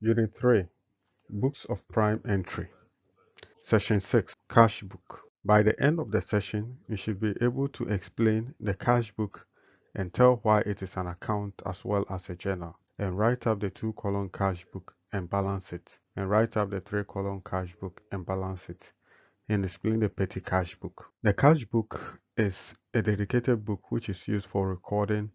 Unit 3, Books of Prime Entry. Session 6, Cash Book. By the end of the session, you should be able to explain the cash book and tell why it is an account as well as a journal, and write up the 2-column cash book and balance it, and write up the 3-column cash book and balance it, and explain the petty cash book. The cash book is a dedicated book which is used for recording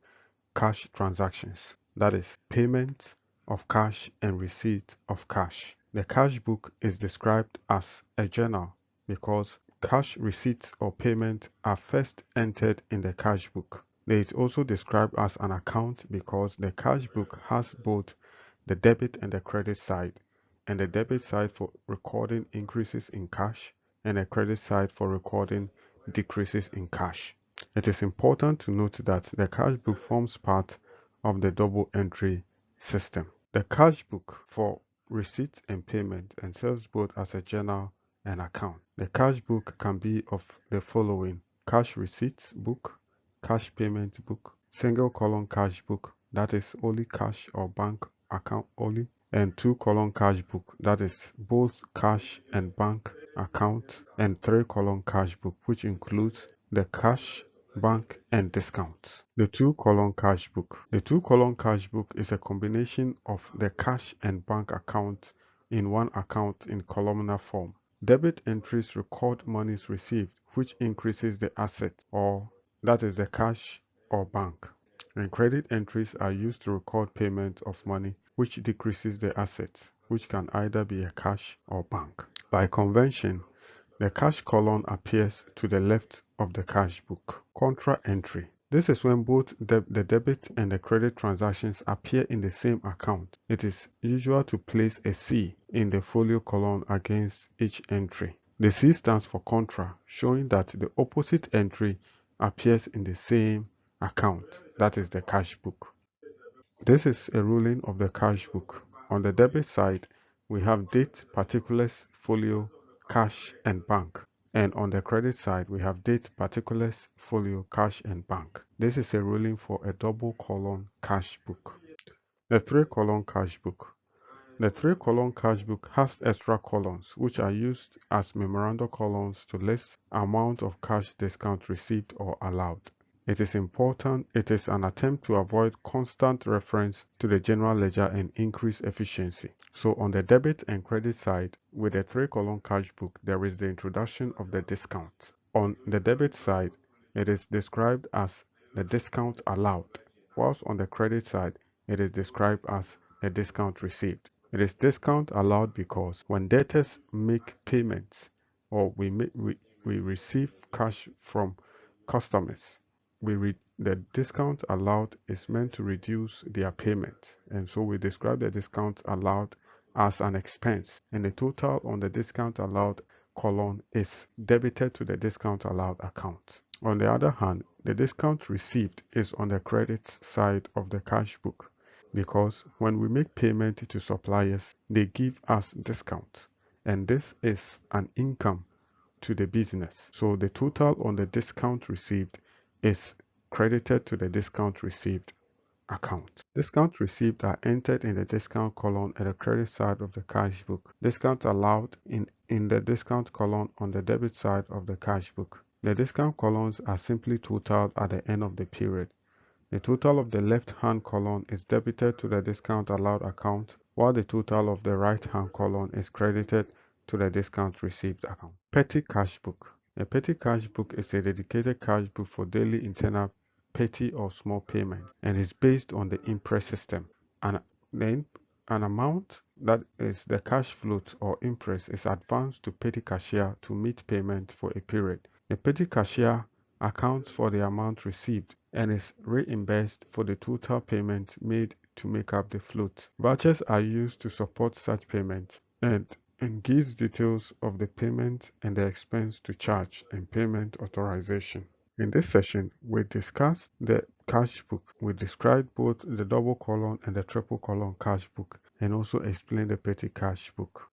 cash transactions, that is, payment of cash and receipt of cash. The cash book is described as a journal because cash receipts or payment are first entered in the cash book. It is also described as an account because the cash book has both the debit and the credit side, and the debit side for recording increases in cash and the credit side for recording decreases in cash. It is important to note that the cash book forms part of the double entry system. The cash book for receipts and payment and serves both as a journal and account. The cash book can be of the following: cash receipts book, cash payment book, single column cash book, that is only cash or bank account only, and 2-column cash book, that is both cash and bank account, and 3-column cash book, which includes the cash, bank, and discounts. The 2-column cash book. The 2-column cash book is a combination of the cash and bank account in one account in columnar form. Debit entries record monies received, which increases the asset, or that is the cash or bank. And credit entries are used to record payment of money, which decreases the assets, which can either be a cash or bank. By convention, the cash column appears to the left of the cash book. Contra entry. This is when both the debit and the credit transactions appear in the same account. It is usual to place a C in the folio column against each entry. The C stands for contra, showing that the opposite entry appears in the same account, that is the cash book. This is a ruling of the cash book. On the debit side, we have date, particulars, folio, cash, and bank. And on the credit side, we have date, particulars, folio, cash, and bank. This is a ruling for a double column cash book. The 3-column cash book. The 3-column cash book has extra columns which are used as memorandum columns to list amount of cash discount received or allowed. It is important. It is an attempt to avoid constant reference to the general ledger and increase efficiency. So on the debit and credit side, with the 3-column cash book, there is the introduction of the discount. On the debit side, it is described as the discount allowed, whilst on the credit side, it is described as the discount received. It is discount allowed because when debtors make payments or we receive cash from customers, the discount allowed is meant to reduce their payment, and so we describe the discount allowed as an expense, and the total on the discount allowed column is debited to the discount allowed account. On the other hand, the discount received is on the credit side of the cash book because when we make payment to suppliers, they give us discount, and this is an income to the business. So the total on the discount received is credited to the discount received account. Discount received are entered in the discount column at the credit side of the cash book. Discount allowed in the discount column on the debit side of the cash book. The discount columns are simply totaled at the end of the period. The total of the left-hand column is debited to the discount allowed account, while the total of the right-hand column is credited to the discount received account. Petty cash book. A petty cash book is a dedicated cash book for daily internal petty or small payment and is based on the imprest system. An amount that is the cash float or imprest is advanced to petty cashier to meet payment for a period. The petty cashier accounts for the amount received and is reimbursed for the total payment made to make up the float. Vouchers are used to support such payment and gives details of the payment and the expense to charge and payment authorization. In this session, we discussed the cash book. We described both the double column and the triple column cash book and also explained the petty cash book.